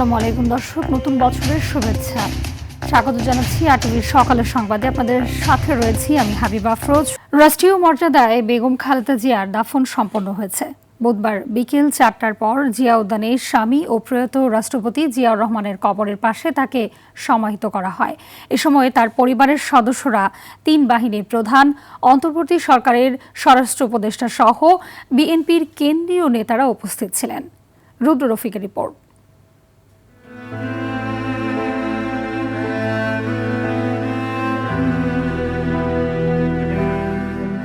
আসসালামু আলাইকুম দর্শক, নতুন বছরের শুভেচ্ছা। স্বাগত জানাচ্ছি আরটিভির সকালের সংবাদে। আপনাদের সাথে রয়েছি আমি হাবিবা আফরোজ। রাষ্ট্রীয় মর্যাদায় বেগম খালেদা জিয়ার দাফন সম্পন্ন হয়েছে। বুধবার বিকেল 4টার পর জিয়া উদ্যানে স্বামী ও প্রয়াত রাষ্ট্রপতি জিয়াউর রহমানের কবরের পাশে তাকে সমাহিত করা হয়। এ সময় তার পরিবারের সদস্যরা, 3 বাহিনীর প্রধান, অন্তর্বর্তী সরকারের স্বরাষ্ট্র উপদেষ্টা সহ বিএনপির কেন্দ্রীয় নেতারা উপস্থিত ছিলেন। রুদ্র রফিকের রিপোর্ট।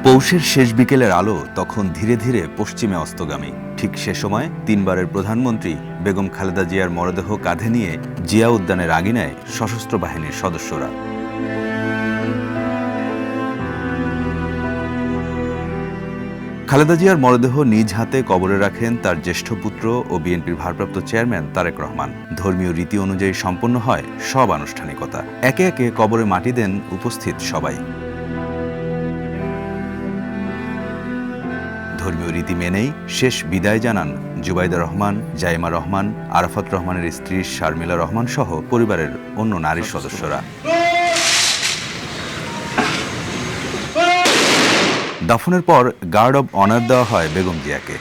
পৌষের শেষ বিকেলের আলো তখন ধীরে ধীরে পশ্চিমে অস্তগামী। ঠিক সে সময় 3 বারের প্রধানমন্ত্রী বেগম খালেদা জিয়ার মরদেহ কাঁধে নিয়ে জিয়া উদ্যানের আঙিনায় সশস্ত্র বাহিনীর সদস্যরা। খালেদা জিয়ার মরদেহ নিজ হাতে কবরে রাখেন তার জ্যেষ্ঠ পুত্র ও বিএনপির ভারপ্রাপ্ত চেয়ারম্যান তারেক রহমান। ধর্মীয় রীতি অনুযায়ী সম্পন্ন হয় সব আনুষ্ঠানিকতা। একে একে কবরে মাটি দেন উপস্থিত সবাই। ধর্মীয় রীতি মেনেই শেষ বিদায় জানান জুবাইদা রহমান, জাইমা রহমান, আরাফাত রহমানের স্ত্রী শারমিলা রহমান সহ পরিবারের অন্য নারী সদস্যরা। দাফনের পর গার্ড অব অনার দেওয়া হয় বেগম জিয়াকে।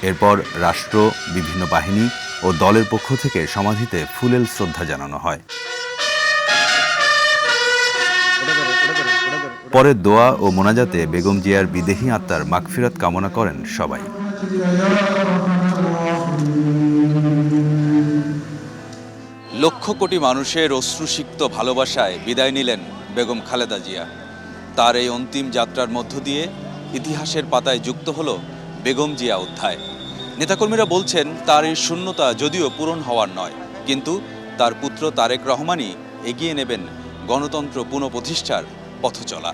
এরপর রাষ্ট্র, বিভিন্ন বাহিনী ও দলের পক্ষ থেকে সমাধিতে ফুলেল শ্রদ্ধা জানানো হয়। পরে দোয়া ও মোনাজাতে বেগম জিয়ার বিদেহী আত্মার মাগফিরাত কামনা করেন সবাই। লক্ষ কোটি মানুষের অশ্রুসিক্ত ভালোবাসায় বিদায় নিলেন বেগম খালেদা জিয়া। তার এই অন্তিম যাত্রার মধ্য দিয়ে ইতিহাসের পাতায় যুক্ত হল বেগম জিয়া অধ্যায়। নেতাকর্মীরা বলছেন তার এই শূন্যতা যদিও পূরণ হওয়ার নয়, কিন্তু তার পুত্র তারেক রহমানই এগিয়ে নেবেন গণতন্ত্র পুনঃপ্রতিষ্ঠার পথ চলা।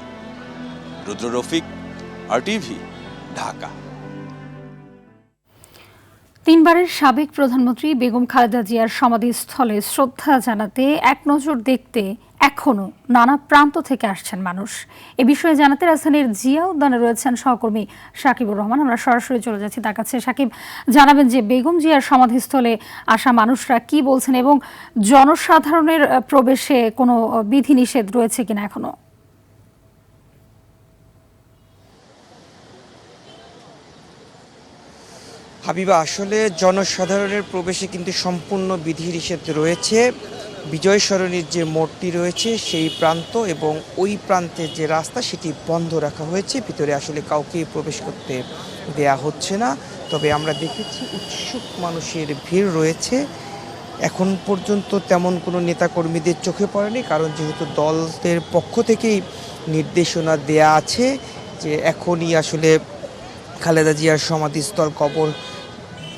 রুদ্র রফিক, আরটিভি, ঢাকা। 3 বারের সাবেক প্রধানমন্ত্রী বেগম খালেদা জিয়ার সমাধিস্থলে শ্রদ্ধা জানাতে, এক নজর দেখতে এখনও নানা প্রান্ত থেকে আসছেন মানুষ। এ বিষয়ে জানাতে রাজধানীর জিয়া উদ্যানে রয়েছেন সহকর্মী সাকিবুর রহমান। আমরা সরাসরি চলে যাচ্ছি তার কাছে। সাকিব, জানাবেন যে বেগম জিয়ার সমাধিস্থলে আসা মানুষরা কি বলছেন এবং জনসাধারণের প্রবেশে কোনো বিধিনিষেধ রয়েছে কিনা এখনো? হাবিবা, আসলে জনসাধারণের প্রবেশে কিন্তু সম্পূর্ণ বিধিনিষেধ রয়েছে। বিজয় সরণির যে মোড়টি রয়েছে সেই প্রান্ত এবং ওই প্রান্তের যে রাস্তা সেটি বন্ধ রাখা হয়েছে। ভিতরে আসলে কাউকেই প্রবেশ করতে দেয়া হচ্ছে না। তবে আমরা দেখেছি উৎসুক মানুষের ভিড় রয়েছে। এখন পর্যন্ত তেমন কোনো নেতাকর্মীদের চোখে পড়েনি, কারণ যেহেতু দলের পক্ষ থেকেই নির্দেশনা দেয়া আছে যে এখনই আসলে খালেদা জিয়ার সমাধিস্থল কবর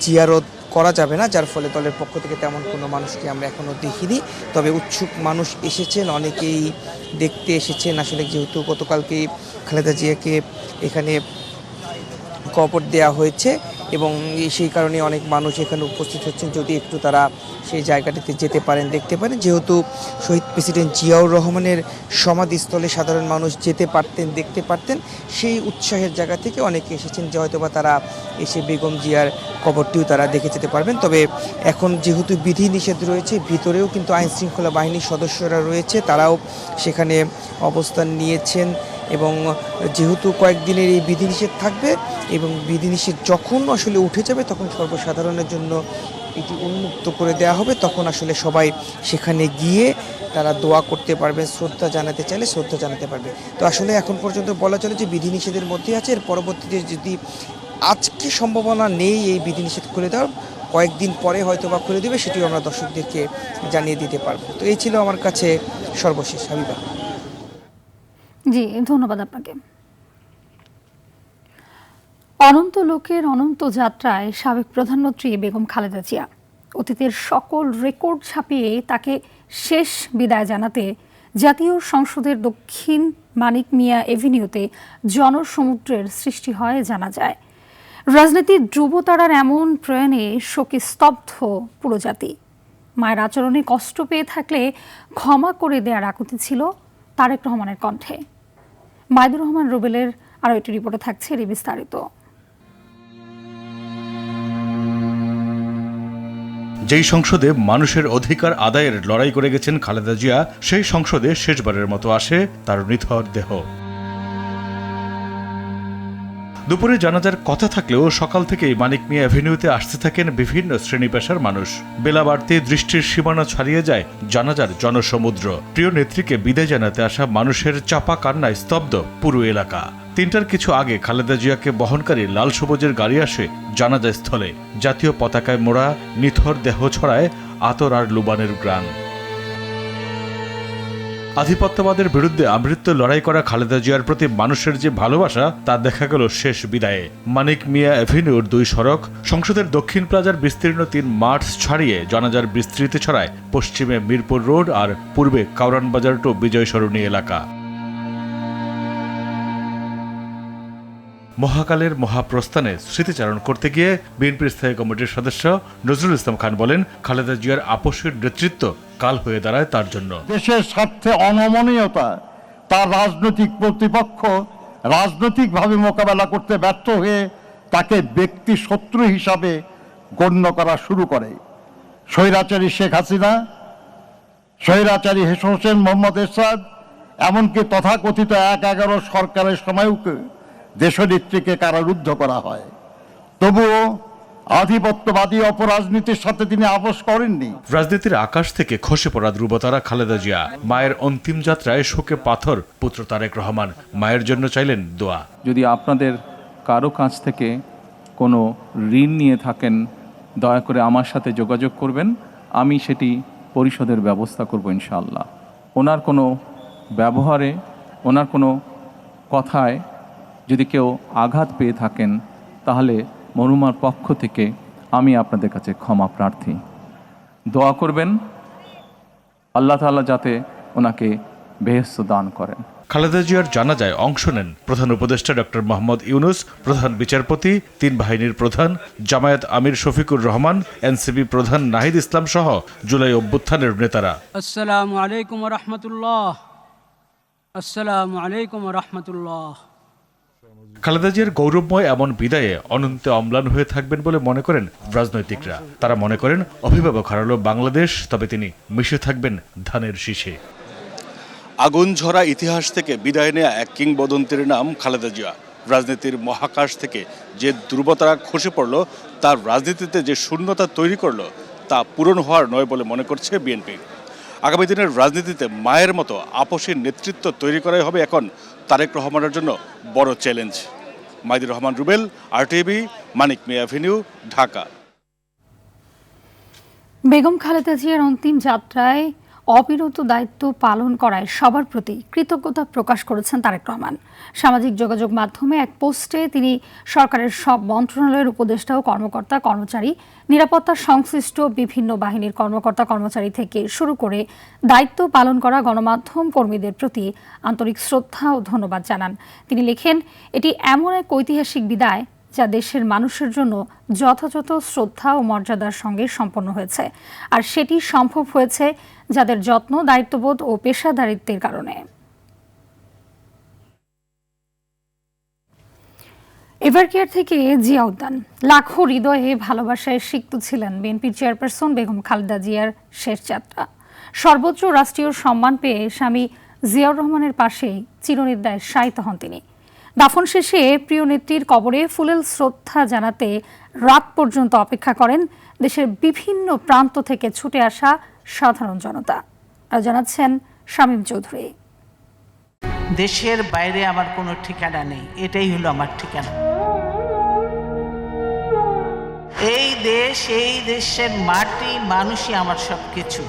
জিয়ারত করা যাবে না, যার ফলে দলের পক্ষ থেকে তেমন কোনো মানুষকে আমরা এখনও দেখিনি। তবে উৎসুক মানুষ এসেছেন, অনেকেই দেখতে এসেছেন। আসলে যেহেতু গতকালকেই খালেদা জিয়াকে এখানে কবর দেওয়া হয়েছে এবং সেই কারণে অনেক মানুষ এখানে উপস্থিত হচ্ছেন, যদি একটু তারা সেই জায়গাটিতে যেতে পারেন, দেখতে পারেন। যেহেতু শহীদ প্রেসিডেন্ট জিয়াউর রহমানের সমাধিস্থলে সাধারণ মানুষ যেতে পারতেন, দেখতে পারতেন, সেই উৎসাহের জায়গা থেকে অনেকে এসেছেন যে হয়তোবা তারা এসে বেগম জিয়ার কবরটিও তারা দেখে যেতে পারবেন। তবে এখন যেহেতু বিধি নিষেধ রয়েছে, ভিতরেও কিন্তু আইনশৃঙ্খলা বাহিনীর সদস্যরা রয়েছে, তারাও সেখানে অবস্থান নিয়েছেন এবং যেহেতু কয়েকদিনের এই বিধিনিষেধ থাকবে এবং বিধিনিষেধ যখন আসলে উঠে যাবে তখন সর্বসাধারণের জন্য এটি উন্মুক্ত করে দেওয়া হবে। তখন আসলে সবাই সেখানে গিয়ে তারা দোয়া করতে পারবে, শ্রদ্ধা জানাতে চাইলে শ্রদ্ধা জানাতে পারবে। তো আসলে এখন পর্যন্ত বলা চলে যে বিধিনিষেধের মধ্যে আছে। এর পরবর্তীতে যদি আজকে সম্ভাবনা নেই এই বিধিনিষেধ খুলে দেওয়ার, কয়েকদিন পরে হয়তো বা খুলে দেবে, সেটিও আমরা দর্শকদেরকে জানিয়ে দিতে পারবো। তো এই ছিল আমার কাছে সর্বশেষ। হাবিবা। জি, ধন্যবাদ আপনাকে। অনন্ত লোকের অনন্ত যাত্রায় সাবেক প্রধানমন্ত্রী বেগম খালেদা জিয়া অতীতের সকল রেকর্ড ছাপিয়ে তাকে শেষ বিদায় জানাতে জাতীয় সংসদের দক্ষিণ মানিক মিয়া এভিনিউতে জনসমুদ্রের সৃষ্টি হয় জানা যায়। রাজনীতির ধ্রুবতারার এমন প্রয়াণে শোকে স্তব্ধ পুরো জাতি। মায়ের আচরণে কষ্ট পেয়ে থাকলে ক্ষমা করে দেওয়ার আকুতি ছিল তারেক রহমানের কণ্ঠে। মাইদুর রহমান রুবেলের আরও একটি রিপোর্টে থাকছে এর বিস্তারিত। যেই সংসদে মানুষের অধিকার আদায়ের লড়াই করে গেছেন খালেদা জিয়া, সেই সংসদে শেষবারের মতো আসে তার নিথর দেহ। দুপুরে জানাজার কথা থাকলেও সকাল থেকেই মানিক মিয়া অ্যাভিনিউতে আসতে থাকেন বিভিন্ন শ্রেণী পেশার মানুষ। বেলা বাড়তে দৃষ্টির সীমানা ছাড়িয়ে যায় জানাজার জনসমুদ্র। প্রিয় নেত্রীকে বিদায় জানাতে আসা মানুষের চাপা কান্নায় স্তব্ধ পুরো এলাকা। ৩টার কিছু আগে খালেদা জিয়াকে বহনকারী লাল সবুজের গাড়ি আসে জানাজা স্থলে। জাতীয় পতাকায় মোড়া নিথর দেহ ছড়ায় আতর আর লুবানের গ্রান। আধিপত্যবাদের বিরুদ্ধে আমৃত্যু লড়াই করা খালেদা জিয়ার প্রতি মানুষের যে ভালোবাসা তা দেখা গেল শেষ বিদায়ে। মানিক মিয়া অ্যাভিনিউর ২ সড়ক, সংসদের দক্ষিণ প্লাজার বিস্তীর্ণ ৩ মাঠ ছাড়িয়ে জানাজার বিস্তৃতি ছড়ায় পশ্চিমে মিরপুর রোড আর পূর্বে কাউরান বাজার টু বিজয় সরণি এলাকা। মহাকালের মহাপ্রস্থানে স্মৃতিচারণ করতে গিয়ে বিএনপির স্থায়ী কমিটির সদস্য নজরুল ইসলাম খান বলেন, খালেদা জিয়ার আপসের নেতৃত্ব কাল হয়ে দাঁড়ায় তার জন্য। দেশের স্বার্থে অনমনীয়তা তার রাজনৈতিক প্রতিপক্ষ রাজনৈতিকভাবে মোকাবেলা করতে ব্যর্থ হয়ে তাকে ব্যক্তি শত্রু হিসাবে গণ্য করা শুরু করে। স্বৈরাচারী শেখ হাসিনা, স্বৈরাচারী হোসেন মোহাম্মদ এরশাদ, এমনকি তথাকথিত ১/১১ সরকারের সময়ও দেশনেত্রীকে কারারুদ্ধ করা হয়। তবুও আধিপত্যবাদী অপরাজনীতির সাথে তিনি আপোষ করেননি। রাজনীতির আকাশ থেকে খসে পড়া ধ্রুবতারা খালেদা জিয়া। মায়ের অন্তিম যাত্রায় শোকে পাথর পুত্র তারেক রহমান। মায়ের জন্য চাইলেন দোয়া। যদি আপনাদের কারো কাছ থেকে কোনো ঋণ নিয়ে থাকেন, দয়া করে আমার সাথে যোগাযোগ করবেন, আমি সেটি পরিশোধের ব্যবস্থা করব ইনশাআল্লাহ। ওনার কোনো ব্যবহারে, ওনার কোনো কথায় যদি কেউ আঘাত পেয়ে থাকেন, তাহলে মরহুমার পক্ষ থেকে আমি আপনাদের কাছে ক্ষমা প্রার্থী। দোয়া করবেন আল্লাহ তাআলা যাতে ওনাকে বেহেশত দান করেন। খালেদা জিয়ার জানাজায় অংশ নেন প্রধান উপদেষ্টা ডক্টর মোহাম্মদ ইউনূস, প্রধান বিচারপতি, ৩ বাহিনীর প্রধান, জামায়াত আমির শফিকুর রহমান, এনসিপি প্রধান নাহিদ ইসলাম সহ জুলাই অভ্যুত্থানের নেতারা। আসসালামু আলাইকুম ওয়া রাহমাতুল্লাহ। আসসালামু আলাইকুম ওয়া রাহমাতুল্লাহ। খালেদা জিয়ার গৌরবময় এমন বিদায়ে অনন্তে অম্লান হয়ে থাকবেন বলে মনে করেন রাজনৈতিকরা। তারা মনে করেন অভিভাবক হারালো বাংলাদেশ, তবে তিনি মিশে থাকবেন ধানের শীষে। আগুন ঝরা ইতিহাস থেকে বিদায় নেয়া এক কিংবদন্তির নাম খালেদা জিয়া। রাজনীতির মহাকাশ থেকে যে ধ্রুবতারা খসে পড়ল, তার রাজনীতিতে যে শূন্যতা তৈরি করলো, তা পূরণ হওয়ার নয় বলে মনে করছে বিএনপি। আগামী দিনের রাজনীতিতে মায়ের মতো আপসী নেতৃত্ব তৈরি করাই হবে এখন তারেক রহমানের জন্য বড় চ্যালেঞ্জ। মাইদুর রহমান রুবেল, আরটিভি, মানিক মিয়া অ্যাভিনিউ, ঢাকা। বেগম খালেদা জিয়ার অন্তিম যাত্রায় অবিরত দায়িত্ব পালন করায় সবার প্রতি কৃতজ্ঞতা প্রকাশ করেছেন তারেক রহমান। সামাজিক যোগাযোগ মাধ্যমে এক পোস্টে তিনি সরকারের সব মন্ত্রণালয়ের উপদেষ্টা ও কর্মকর্তা কর্মচারী, নিরাপত্তা সংশ্লিষ্ট বিভিন্ন বাহিনীর কর্মকর্তা কর্মচারী থেকে শুরু করে দায়িত্ব পালন করা গণমাধ্যম কর্মীদের প্রতি আন্তরিক শ্রদ্ধা ও ধন্যবাদ জানান। তিনি লেখেন, এটি এমন এক ঐতিহাসিক বিদায় যা দেশের মানুষের জন্য যথাযথ শ্রদ্ধা ও মর্যাদার সঙ্গে সম্পন্ন হয়েছে, আর সেটি সম্ভব হয়েছে যাদের যত্ন, দায়িত্ববোধ ও পেশাদারিত্বের কারণে। এভারকেয়ার থেকে জিয়া উদ্যান, লাখো হৃদয়ে ভালোবাসায় সিক্ত ছিলেন বিএনপির চেয়ারপারসন বেগম খালেদা জিয়ার শেষ যাত্রা। সর্বোচ্চ রাষ্ট্রীয় সম্মান পেয়ে স্বামী জিয়াউর রহমানের পাশেই চিরনিদ্রায় শায়িত হন তিনি। দাফন শেষে প্রিয় নেত্রীর কবরে ফুলেল শ্রদ্ধা জানাতে রাত পর্যন্ত অপেক্ষা করেন দেশের বিভিন্ন প্রান্ত থেকে ছুটে আসা সাধারণ জনতা। আর জানাচ্ছেন শামীম চৌধুরী। দেশের বাইরে আমার কোনো ঠিকানা নেই, এটাই হলো আমার ঠিকানা। এই দেশ, এই দেশের মাটি, মানুষই আমার সব কিছু,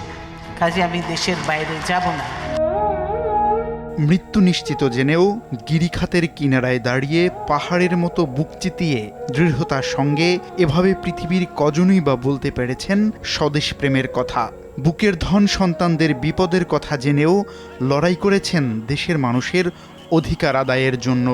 কাজে আমি দেশের বাইরে যাব না। মৃত্যু নিশ্চিত জেনেও গিরিখাতের কিনারায় দাঁড়িয়ে পাহাড়ের মতো বুক চিতিয়ে দৃঢ়তার সঙ্গে এভাবে পৃথিবীর কজনই বা বলতে পেরেছেন স্বদেশ প্রেমের কথা। বুকের ধন সন্তানদের বিপদের কথা জেনেও লড়াই করেছেন দেশের মানুষের অধিকার আদায়ের জন্য।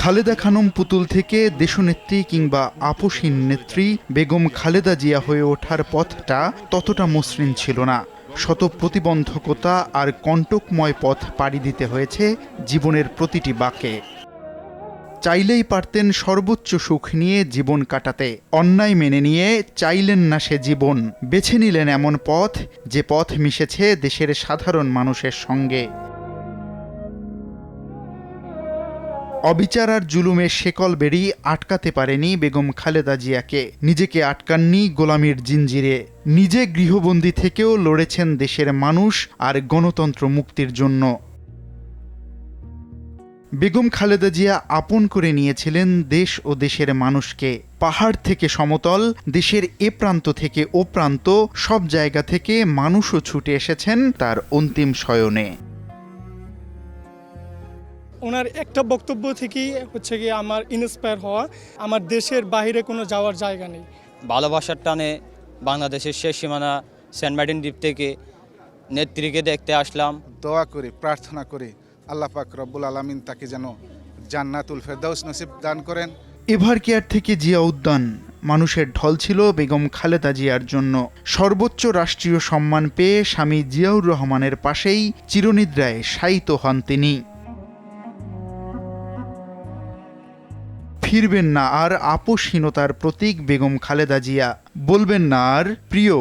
খালেদা খানম পুতুল থেকে দেশনেত্রী কিংবা আপসীন নেত্রী বেগম খালেদা জিয়া হয়ে ওঠার পথটা ততটা মসৃণ ছিল না। শত প্রতিবন্ধকতা আর কণ্টকময় পথ পাড়ি দিতে হয়েছে জীবনের প্রতিটি বাঁকে। চাইলেই পারতেন সর্বোচ্চ সুখ নিয়ে জীবন কাটাতে, অন্যায় মেনে নিয়ে চাইলেন না সে জীবন, বেছে নিলেন এমন পথ যে পথ মিশেছে দেশের সাধারণ মানুষের সঙ্গে। অবিচার আর জুলুমের শেকল বেড়ি আটকাতে পারেনি বেগম খালেদা জিয়াকে, নিজেকে আটকাননি গোলামির জিঞ্জিরে, নিজে গৃহবন্দী থেকেও লড়েছেন দেশের মানুষ আর গণতন্ত্র মুক্তির জন্য। বেগম খালেদা জিয়া আপন করে নিয়েছিলেন দেশ ও দেশের মানুষকে। পাহাড় থেকে সমতল, দেশের এ প্রান্ত থেকে ও প্রান্ত, সব জায়গা থেকে মানুষও ছুটে এসেছেন তার অন্তিম শয়নে। ওনার একটা বক্তব্য থেকেই হচ্ছে গিয়ে আমার ইন্সপায়ার হওয়া, আমার দেশের বাইরে কোনো যাওয়ার জায়গা নেই। ভালোবাসার টানে বাংলাদেশের শেষ সীমানা সেন্ট মার্টিন দ্বীপ থেকে নেত্রীকে দেখতে আসলাম। দোয়া করি, প্রার্থনা করি আল্লাহ পাক রব্বুল আলামিন তাকে যেন জান্নাতুল ফেরদাউস নসিব দান করেন। এভার কেয়ার থেকে জিয়া উদ্যান মানুষের ঢল ছিল বেগম খালেদা জিয়ার জন্য। সর্বোচ্চ রাষ্ট্রীয় সম্মান পেয়ে স্বামী জিয়াউর রহমানের পাশেই চিরনিদ্রায় শায়িত হন তিনি। ফিরবেন না আর আপোষহীনতার প্রতীক বেগম খালেদা জিয়া, বলবেন না আর প্রিয়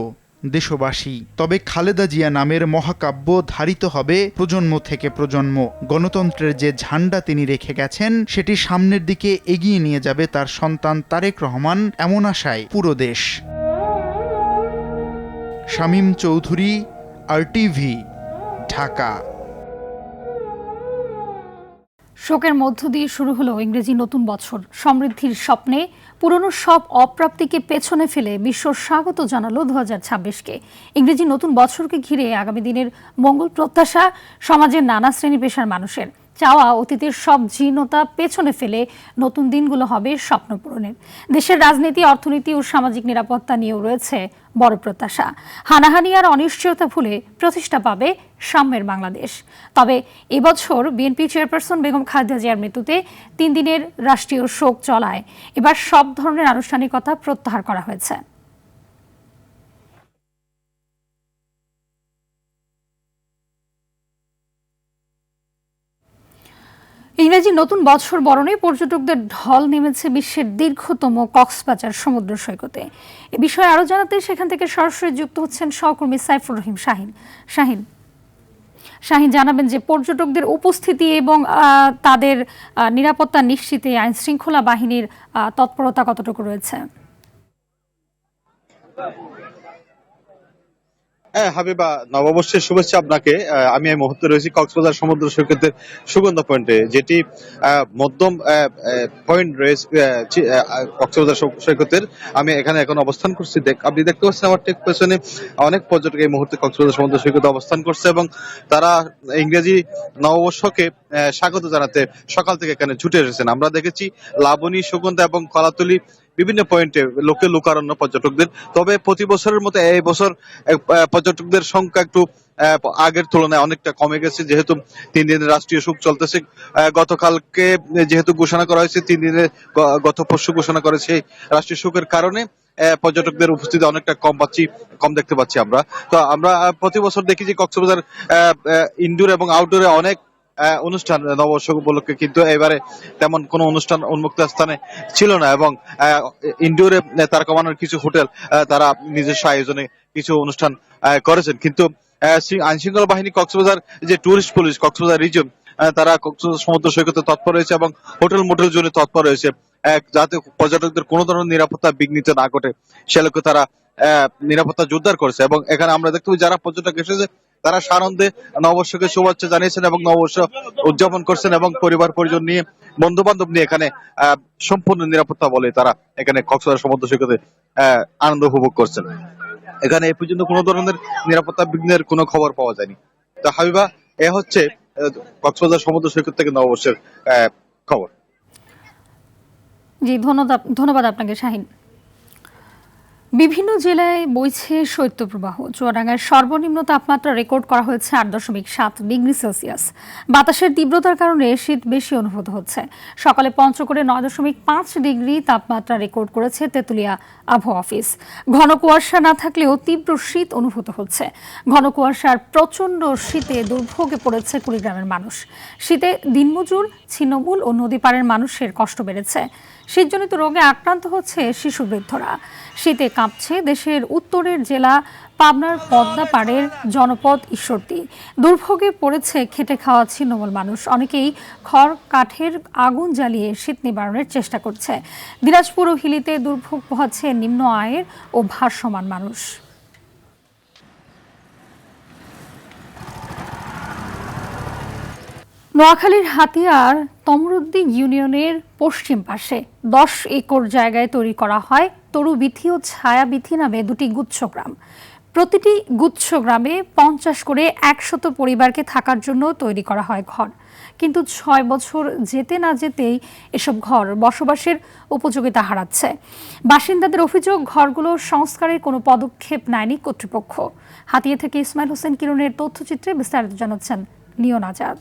দেশবাসী। তবে খালেদা জিয়া নামের মহাকাব্য ধারিত হবে প্রজন্ম থেকে প্রজন্ম। গণতন্ত্রের যে ঝান্ডা তিনি রেখে গেছেন সেটি সামনের দিকে এগিয়ে নিয়ে যাবে তার সন্তান তারেক রহমান, এমন আশায় পুরো দেশ। শামীম চৌধুরী, RTV, ঢাকা। শোকের মধ্য দিয়ে শুরু হলো ইংরেজি নতুন বছর। সমৃদ্ধির স্বপ্নে পুরনো সব অপ্রাপ্তিকে পেছনে ফেলে বিশ্ব স্বাগত জানালো 2026কে। ইংরেজি নতুন বছরকে ঘিরে আগামী দিনের মঙ্গল প্রত্যাশা সমাজের নানা শ্রেণী পেশার মানুষের চাওয়া অতীতের সব জীর্ণতা পেছনে ফেলে নতুন দিনগুলো হবে স্বপ্ন পূরণের। দেশের রাজনীতি, অর্থনীতি ও সামাজিক নিরাপত্তা নিয়েও রয়েছে বড় প্রত্যাশা। হানাহানি আর অনিশ্চয়তা ভুলে প্রতিষ্ঠা পাবে সাম্যের বাংলাদেশ। তবে এবছর বিএনপি চেয়ারপারসন বেগম খালেদা জিয়ার মৃত্যুতে 3 দিনের রাষ্ট্রীয় শোক চলায় এবার সব ধরনের আনুষ্ঠানিকতা প্রত্যাহার করা হয়েছে। ইংরেজি নতুন বছর বরণে পর্যটকদের ঢল নেমেছে বিশ্বের দীর্ঘতম কক্সবাজার সমুদ্র সৈকতে। এ বিষয়ে আরো জানাতে সেখান থেকে সরাসরি যুক্ত হচ্ছেন সহকর্মী সাইফুর রহিম শাহিন জানাবেন যে পর্যটকদের উপস্থিতি এবং তাদের নিরাপত্তা নিশ্চিতে আইন শৃঙ্খলা বাহিনীর তৎপরতা কতটুকু রয়েছে? হ্যাঁ হাবিবা, নববর্ষের শুভেচ্ছা আপনাকে। আমি এই মুহূর্তে রয়েছি কক্সবাজার সমুদ্র সৈকতের সুগন্ধা পয়েন্টে, যেটি মধ্যম পয়েন্ট রয়েছে কক্সবাজার সৈকতের। আমি এখানে এখন অবস্থান করছি। আপনি দেখতে পাচ্ছেন আমার ঠিক পেছনে অনেক পর্যটক এই মুহূর্তে কক্সবাজার সমুদ্র সৈকতে অবস্থান করছে এবং তারা ইংরেজি নববর্ষকে স্বাগত জানাতে সকাল থেকে এখানে ছুটে এসেছেন। আমরা দেখেছি লাবণী, সুগন্ধা এবং কলাতলি বিভিন্ন পয়েন্টে লোকে লোকারণ্য পর্যটকদের। তবে প্রতি বছরের মতো এই বছর পর্যটকদের সংখ্যা একটু আগের তুলনায় অনেকটা কমে গেছে, যেহেতু 3 দিনের রাষ্ট্রীয় শোক চলতেছে। গতকালকে যেহেতু ঘোষণা করা হয়েছে 3 দিনের, গত পরশু ঘোষণা করেছে রাষ্ট্রীয় শোকের কারণে পর্যটকদের উপস্থিতি অনেকটা কম দেখতে পাচ্ছি আমরা। তো আমরা প্রতি বছর দেখি যে কক্সবাজার ইনডোর এবং আউটডোরে অনেক অনুষ্ঠান নববর্ষ উপলক্ষে, কিন্তু এবারে তেমন কোনো অনুষ্ঠান উন্মুক্ত স্থানে ছিল না এবং ইনডোরে তারকামানের কিছু হোটেল তারা নিজস্ব আয়োজনে কিছু অনুষ্ঠান করেছেন। কিন্তু আইন শৃঙ্খলা বাহিনী কক্সবাজার যে টুরিস্ট পুলিশ কক্সবাজার রিজন, তারা কক্সবাজার সমুদ্র সৈকতে তৎপর রয়েছে এবং হোটেল মোটেল জন্য তৎপর রয়েছে, যাতে পর্যটকদের কোনো ধরনের নিরাপত্তা বিঘ্নিত না ঘটে সে লক্ষ্যে তারা নিরাপত্তা জোরদার করেছে। এবং এখানে আমরা দেখতে পাই যারা পর্যটক এসেছে তারা সানন্দে নববর্ষকে শুভেচ্ছা জানিয়েছেন এবং নববর্ষ উদযাপন করছেন এবং পরিবার পরিজন নিয়ে, বন্ধু বান্ধব নিয়ে এখানে সম্পূর্ণ নিরাপত্তা বলে তারা এখানে কক্সবাজার সমুদ্র সৈকতে আনন্দ উপভোগ করছেন। এখানে এ পর্যন্ত কোনো ধরনের নিরাপত্তা বিঘ্নের কোনো খবর পাওয়া যায়নি। তো হাবিবা, এ হচ্ছে কক্সবাজার সমুদ্র সৈকত থেকে নববর্ষের খবর। জি, ধন্যবাদ আপনাকে শাহিন। বিভিন্ন জেলায় বইছে শৈত্যপ্রবাহ। চুয়াডাঙ্গায় সর্বনিম্ন তাপমাত্রা রেকর্ড করা হয়েছে 8.7 ডিগ্রি সেলসিয়াস। বাতাসের তীব্রতার কারণে শীত বেশি অনুভূত হচ্ছে। সকালে পঞ্চগড়ে 9.5 ডিগ্রি তাপমাত্রা রেকর্ড করেছে তেঁতুলিয়া আবহাওয়া অফিস। ঘন কুয়াশা না থাকলেও তীব্র শীত অনুভূত হচ্ছে। ঘন কুয়াশার প্রচণ্ড শীতে দুর্ভোগে পড়েছে কুড়িগ্রামের মানুষ। শীতে দিনমজুর, ছিন্নমূল ও নদী পাড়ের মানুষের কষ্ট বেড়েছে। শীতজনিত রোগে আক্রান্ত হচ্ছে শিশু বৃদ্ধরা। শীতে কাঁপছে দেশের উত্তরের জেলা পাবনার পদ্মাপাড়ের জনপদ ঈশ্বরদী। দুর্ভোগে পড়েছে খেটে খাওয়া ছিন্নমূল মানুষ। অনেকেই খড় কাঠের আগুন জ্বালিয়ে শীত নিবারণের চেষ্টা করছে। দিনাজপুর ও হিলিতে দুর্ভোগ পোহাচ্ছে নিম্ন আয়ের ও ভারসমান মানুষ। নোয়াখালীর হাতিয়ার তমরুদ্দি ইউনিয়নের পশ্চিম পাশে 10 একর জায়গায় তৈরি করা হয় তরুবিথি ও ছায়াবিথি নামে দুটি গুচ্ছগ্রাম। প্রতিটি গুচ্ছগ্রামে 50 করে 100 পরিবারকে থাকার জন্য তৈরি করা হয় ঘর। কিন্তু 6 বছর যেতে না যেতেই এসব ঘর বসবাসের উপযোগিতা হারাচ্ছে। বাসিন্দাদের অভিযোগ, ঘরগুলো সংস্কারের কোনো পদক্ষেপ নেয়নি কর্তৃপক্ষ। হাতিয়া থেকে ইসমাইল হোসেন কিরণের তথ্যচিত্রে বিস্তারিত জানাচ্ছেন লিওন আজাদ।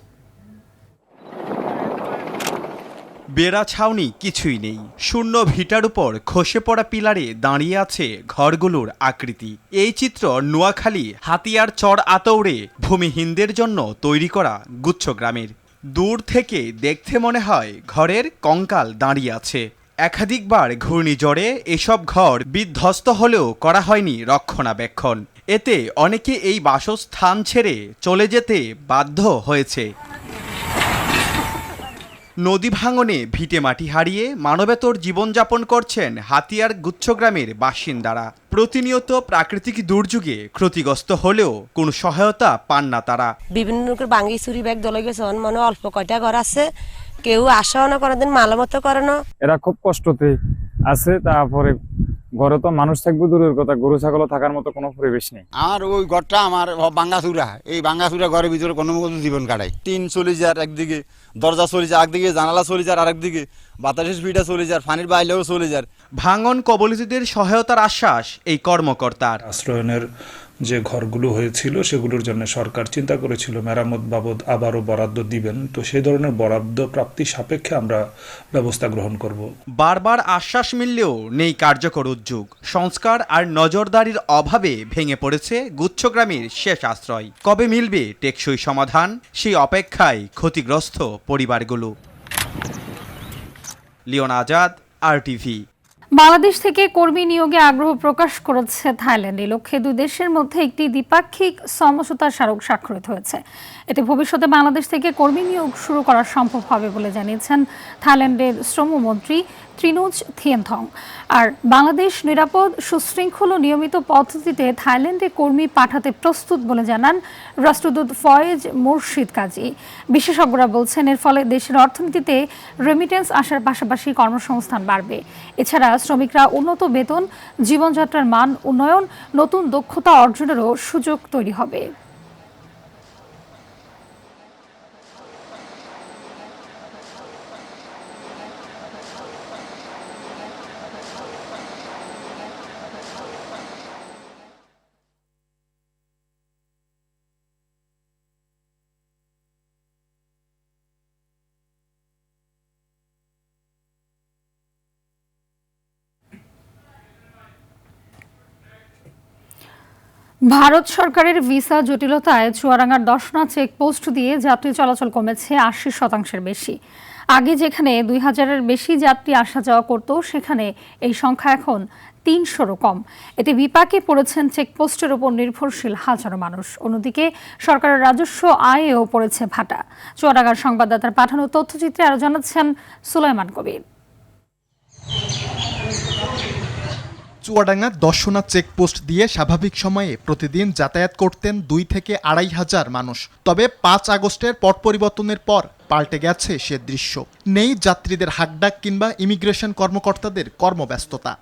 বেড়া ছাউনি কিছুই নেই, শূন্য ভিটার উপর খসে পড়া পিলারে দাঁড়িয়ে আছে ঘরগুলোর আকৃতি। এই চিত্র নোয়াখালী হাতিয়ার চর আতৌড়ে ভূমিহীনদের জন্য তৈরি করা গুচ্ছগ্রামের। দূর থেকে দেখতে মনে হয় ঘরের কঙ্কাল দাঁড়িয়ে আছে। একাধিকবার ঘূর্ণিঝড়ে এসব ঘর বিধ্বস্ত হলেও করা হয়নি রক্ষণাবেক্ষণ। এতে অনেকে এই বাসস্থান ছেড়ে চলে যেতে বাধ্য হয়েছে। নদী ভাঙনে ভিটে মাটি হারিয়ে মানবেতর জীবনযাপন করছেন হাতিয়ার গুচ্ছগ্রামের বাসিন্দারা। প্রতিনিয়ত প্রাকৃতিক দুর্যোগে ক্ষতিগ্রস্ত হলেও কোনো সহায়তা পান না তারা। বিভিন্ন লোকের বাঙ্গি চুরি ব্যাগ দলে গেছে, মনে অল্প কয়টা ঘর আছে, কেউ আসাও না করে দিন মালামতো করে না। এরা খুব কষ্টতে আছে। তারপরে ঘরে তো মানুষ থাকবে দূরের কথা, গরু ছাগল থাকার মতো কোনো পরিবেশ নেই। আর ওই ঘরটা আমার বাঙ্গাচুরা, এই বাঙ্গাচুরা ঘরের ভিতরে কোনো মতো জীবন কাটাই। টিন চলে যার একদিকে, দরজা চলে যায় একদিকে, জানালা চলে যার আরেকদিকে, বাতাসের স্পিডা চলে যার, পানির বাইলেও চলে যার। ভাঙন কবলিতদের সহায়তার আশ্বাস এই কর্মকর্তার। আশ্রয়নের যে ঘরগুলো হয়েছিল সেগুলোর জন্য সরকার চিন্তা করেছিল মেরামত বাবদ আবারও বরাদ্দ দিবেন। তো সেই ধরনের বরাদ্দ প্রাপ্তি সাপেক্ষে আমরা ব্যবস্থা গ্রহণ করব। বারবার আশ্বাস মিললেও নেই কার্যকর উদ্যোগ। সংস্কার আর নজরদারির অভাবে ভেঙে পড়েছে গুচ্ছগ্রামের শেষ আশ্রয়। কবে মিলবে টেকসই সমাধান, সেই অপেক্ষায় ক্ষতিগ্রস্ত পরিবারগুলো। Leone Azad, RTV। বাংলাদেশ থেকে কর্মী নিয়োগে আগ্রহ প্রকাশ করেছে থাইল্যান্ড। এই লক্ষ্যে দুই দেশের মধ্যে একটি দ্বিপাক্ষিক সমঝোতা স্মারক স্বাক্ষরিত হয়েছে। এতে ভবিষ্যতে বাংলাদেশ থেকে কর্মী নিয়োগ শুরু করা সম্ভব হবে বলে জানিয়েছেন থাইল্যান্ডের শ্রমমন্ত্রী ত্রিনুজ থিয়েনথং। আর বাংলাদেশ নিরাপদ, সুশৃঙ্খল ও নিয়মিত পদ্ধতিতে থাইল্যান্ডে কর্মী পাঠাতে প্রস্তুত বলে জানান রাষ্ট্রদূত ফয়েজ মুর্শিদ কাজী। বিশেষজ্ঞরা বলছেন, এর ফলে দেশের অর্থনীতিতে রেমিটেন্স আসার পাশাপাশি কর্মসংস্থান বাড়বে। এছাড়া শ্রমিকরা উন্নত বেতন, জীবনযাত্রার মান উন্নয়ন, নতুন দক্ষতা অর্জনেরও সুযোগ তৈরি হবে। ভারত সরকারের ভিসা জটিলতায় চুয়াডাঙ্গার দর্শনা চেকপোস্ট দিয়ে যাত্রী চলাচল কমেছে 80% বেশি। আগে যেখানে 2000-এর বেশি যাত্রী আসা যাওয়া করত, সেখানে এই সংখ্যা এখন 300-রও কম। এতে বিপাকে পড়েছেন চেকপোস্টের উপর নির্ভরশীল হাজারো মানুষ। অন্যদিকে সরকারের রাজস্ব আয়েও পড়েছে ভাটা। চুয়াডাঙ্গার সংবাদদাতার পাঠানো তথ্যচিত্রে আরও জানাচ্ছেন সুলাইমান কবির। চুয়াডাঙ্গার দর্শনা চেকপোস্ট দিয়ে স্বাভাবিক সময়ে প্রতিদিন যাতায়াত করতেন 2 থেকে 2,500 মানুষ। তবে 5 আগস্টের পট পরিবর্তনের পর পাল্টে গেছে সে দৃশ্য। নেই যাত্রীদের হাকডাক কিংবা ইমিগ্রেশন কর্মকর্তাদের কর্মব্যস্ততা।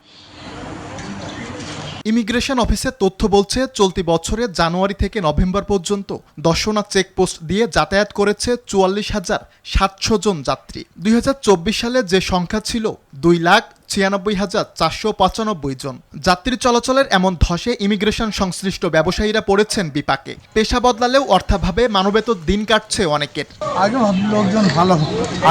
ইমিগ্রেশন অফিসের তথ্য বলছে, চলতি বছরের জানুয়ারি থেকে নভেম্বর পর্যন্ত দর্শনা চেকপোস্ট দিয়ে যাতায়াত করেছে 44,700 জন যাত্রী। 2024 সালে যে সংখ্যা ছিল 2,46,000 96,495 জন। যাত্রী চলাচলের এমন ধসে ইমিগ্রেশন সংশ্লিষ্ট ব্যবসায়ীরা পড়েছেন বিপাকে। পেশা বদলালেও অর্থাভাবে মানবেতর দিন কাটছে অনেকের। আগে লোকজন ভালো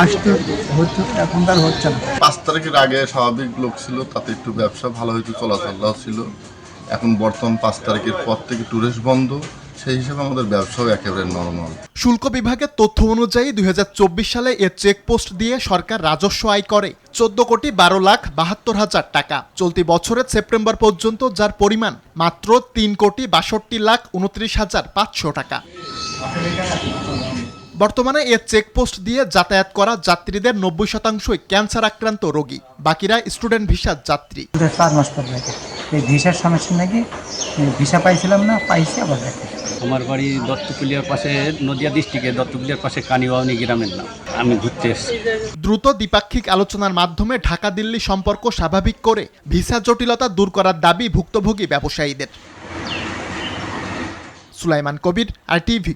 আসতে হতো, এখন তার হচ্ছে না। 5 তারিখের আগে স্বাভাবিক লোক ছিল, তাতে একটু ব্যবসা ভালো হয়তো, চলাচল ছিল। এখন বর্তমান 5 তারিখের পর থেকে ট্যুরিস্ট বন্ধ, সেই হিসেবে আমাদের ব্যবসাও একেবারে নরমাল। শুল্ক বিভাগের তথ্য অনুযায়ী 2024 সালে এ চেকপোস্ট দিয়ে সরকার রাজস্ব আয় করে 14,12,72,000 টাকা। চলতি বছরের সেপ্টেম্বর পর্যন্ত যার পরিমাণ মাত্র 3,62,29,500 টাকা। বর্তমানে এ চেকপোস্ট দিয়ে যাতায়াত করা যাত্রীদের 90% ক্যান্সার আক্রান্ত রোগী, বাকিরা স্টুডেন্ট ভিসার যাত্রী। 4 মাস পর দেখে এই ভিসার সমস্যা নাকি, ভিসা পাইছিলাম না, পাইছি আবার দেখে। আমার বাড়ি দত্তকুলিয়ার পাশে, নদিয়া ডিস্ট্রিক্টে দত্তকুলিয়ার পাশে কানিওয়ানি গ্রামের নাম। আমি ঘুরতে এসেছি। দ্রুত দ্বিপাক্ষিক আলোচনার মাধ্যমে ঢাকা দিল্লি সম্পর্ক স্বাভাবিক করে ভিসা জটিলতা দূর করার দাবি ভুক্তভোগী ব্যবসায়ীদের। সুলাইমান কবির, RTV।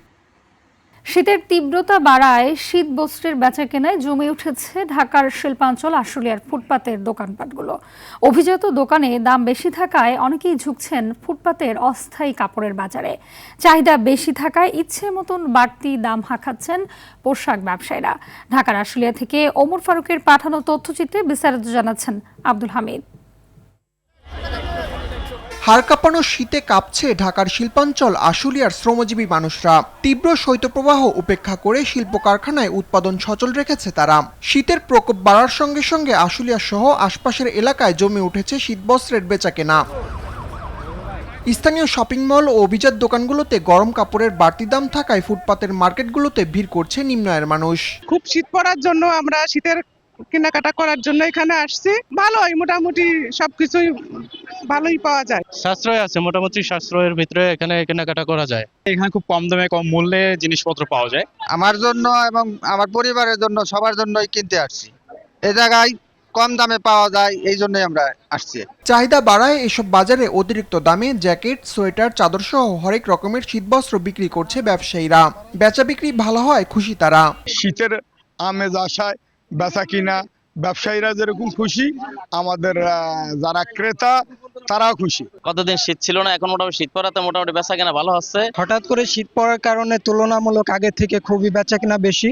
শীতের তীব্রতা বাড়ায় শীত বস্ত্রের বেচাকেনায় জমে উঠেছে ঢাকার শিল্পাঞ্চল আশুলিয়ার ফুটপাতের দোকানপাটগুলো। অভিজাত দোকানে দাম বেশি থাকায় অনেকেই ঝুঁকছেন ফুটপাতের অস্থায়ী কাপড়ের বাজারে। চাহিদা বেশি থাকায় ইচ্ছে মতন বাড়তি দাম হাঁকাচ্ছেন পোশাক ব্যবসায়ীরা। ঢাকার আশুলিয়া থেকে ওমর ফারুকের পাঠানো তথ্যচিত্রে বিস্তারিত জানাচ্ছেন আব্দুল হামিদ। হাড় কাঁপানো শীতে কাঁপছে ঢাকার শিল্পাঞ্চল আশুলিয়ার শ্রমজীবী মানুষরা। তীব্র শৈত্যপ্রবাহ উপেক্ষা করে শিল্প কারখানায় উৎপাদন সচল রেখেছে তারা। শীতের প্রকোপ বাড়ার সঙ্গে সঙ্গে আশুলিয়া সহ আশপাশের এলাকায় জমে উঠেছে শীতবস্ত্রের বেচাকেনা। স্থানীয় শপিং মল ও অভিজাত দোকানগুলোতে গরম কাপড়ের বাড়তি দাম থাকায় ফুটপাতের মার্কেটগুলোতে ভিড় করছে নিম্ন আয়ের মানুষ। খুব শীত পড়ার জন্য আমরা শীতের কেনাকাটা করার জন্য এখানে আসছি। ভালোই, মোটামুটি সবকিছুই ভালোই পাওয়া যায়। সাশ্রয় আছে, মোটামুটি সাশ্রয়ের ভিতরে এখানে কেনাকাটা করা যায়। এখানে খুব কম দামে কম মূল্যে জিনিসপত্র পাওয়া যায়। আমার জন্য এবং আমার পরিবারের জন্য, সবার জন্যই কিনতে আসছি। এই জায়গায় কম দামে পাওয়া যায়, এই জন্যই আমরা আসছি। চাহিদা বাড়ায় এসব বাজারে অতিরিক্ত দামে জ্যাকেট, সোয়েটার, চাদর সহ হরেক রকমের শীতবস্ত্র বিক্রি করছে ব্যবসায়ীরা। বেচা বিক্রি ভালো হয় খুশি তারা। শীতের আমেজ আশায় বেচা কিনা ব্যবসায়ীরা যেরকম খুশি, আমাদের যারা ক্রেতা তারাও খুশি। কতদিন শীত ছিল না, এখন মোটামুটি শীত পড়াতে মোটামুটি বেচা কেনা ভালো হচ্ছে। হঠাৎ করে শীত পড়ার কারণে তুলনামূলক আগের থেকে খুবই বেচা কিনা বেশি।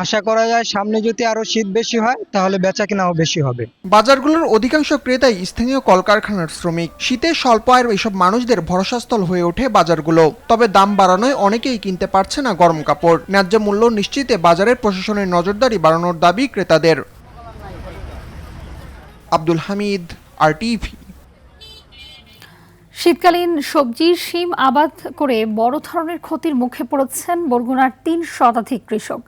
আশা করা যায় সামনে যদি আরো শীত বেশি হয় তাহলে বেচা কিনাও বেশি হবে। বাজারগুলোর অধিকাংশ ক্রেতাই স্থানীয় কলকারখানার শ্রমিক। শীতে স্বল্প আয়ের এসব মানুষদের ভরসাস্থল হয়ে ওঠে বাজারগুলো। তবে দাম বাড়ানোয় অনেকেই কিনতে পারছে না গরম কাপড়। ন্যায্য মূল্য নিশ্চিতে বাজারের প্রশাসনের নজরদারি বাড়ানোর দাবি ক্রেতাদের। আব্দুল হামিদ, RTV। শীতকালীন সবজি শিম আবাদ করে বড় ধরনের ক্ষতির মুখে পড়েছেন বরগুনার 3 শতাধিক কৃষক।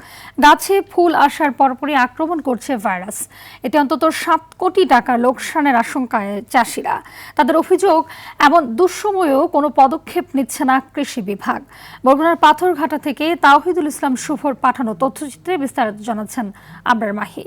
গাছে ফুল আসার পরপরই আক্রমণ করছে ভাইরাস। এতে অন্তত 7 কোটি টাকার লোকসানের আশঙ্কায় চাষিরা। তাদের অভিযোগ, এমন দুঃসময়েও কোনো পদক্ষেপ নিচ্ছে না কৃষি বিভাগ। বরগুনার পাথরঘাটা থেকে তাওহিদুল ইসলাম শুভর পাঠানো তথ্যচিত্রে বিস্তারিত জানাচ্ছেন আবরার মাহি।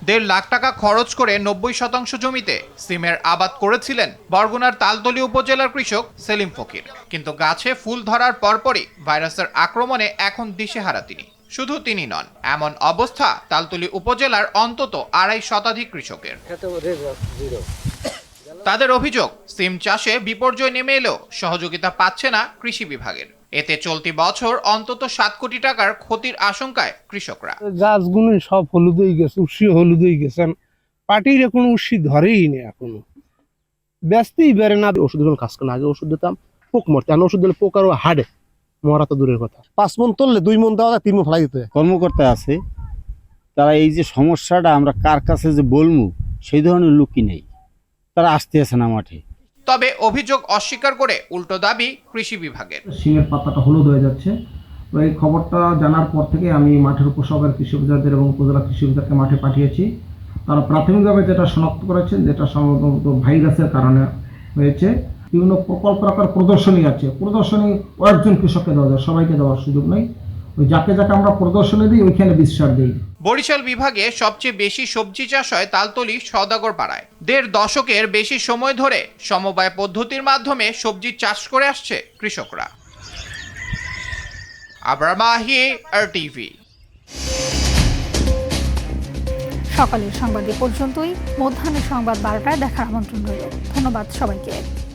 1.5 লাখ টাকা খরচ করে 90% জমিতে সিমের আবাদ করেছিলেন বরগুনার তালতলী উপজেলার কৃষক সেলিম ফকির। কিন্তু গাছে ফুল ধরার পরপরই ভাইরাসের আক্রমণে এখন দিশেহারা তিনি। শুধু তিনি নন, এমন অবস্থা তালতলী উপজেলার অন্তত 2.5 শতাধিক কৃষকের। তাদের অভিযোগ, সিম চাষে বিপর্যয় নেমে এলেও সহযোগিতা পাচ্ছে না কৃষি বিভাগের। এতে চলতি বছর অন্তত 7 কোটি টাকার ক্ষতির আশঙ্কায় কৃষকরা। গাছগুলো সব হলুদ হয়ে গেছে, উৎসি হলুদ হয়ে গেছেন। পাটির কোনো উৎসি ধরেই নেই, এখনো ব্যস্তই বেড়ে না। ওষুধ যখন কাজ করে, আগে ওষুধ দিতাম পোক মরতে, ওষুধ দিলে পোক আরো হাড়ে, মরা তো দূরের কথা। 5 মণ তুললে 2 মণ দেওয়া যায়, 3 মণ ফেলাই দিতে। কর্মকর্তা আছে, তারা এই যে সমস্যাটা আমরা কার কাছে যে বলবো সেই ধরনের লোকই নেই, তারা আসতে আসে না মাঠে। তবে অভিযোগ অস্বীকার করে উল্টো দাবি কৃষি বিভাগের। সিমের পাতাটা হলুদ হয়ে যাচ্ছে। তো এই খবরটা জানার পর থেকে আমি মাঠের উপসহকারী কৃষি অফিসারদের এবং উপজেলা কৃষি অফিসারকে মাঠে পাঠিয়েছি। তারা প্রাথমিকভাবে যেটা শনাক্ত করেছেন, যেটা সম্ভবত ভাইরাসের কারণে হয়েছে। বিভিন্ন প্রকল্প আকার প্রদর্শনী আছে, প্রদর্শনী কয়েকজন কৃষককে দেওয়া যায়, সবাইকে দেওয়ার সুযোগ নেই। ওই যাকে যাকে আমরা প্রদর্শনী দিই ওইখানে বিশ্বাস দিই। বরিশাল বিভাগে সবচেয়ে বেশি সবজি চাষ হয় তালতলী সওদাগর পাড়ায়। 1.5 দশকের বেশি সময় ধরে সমবায় পদ্ধতির মাধ্যমে সবজি চাষ করে আসছে কৃষকরা। আবরার মাহি, RTV। সকালের সংবাদ এ পর্যন্তই। মধ্যাহ্নের সংবাদ 12টায় দেখার আমন্ত্রণ রইল। ধন্যবাদ সবাইকে।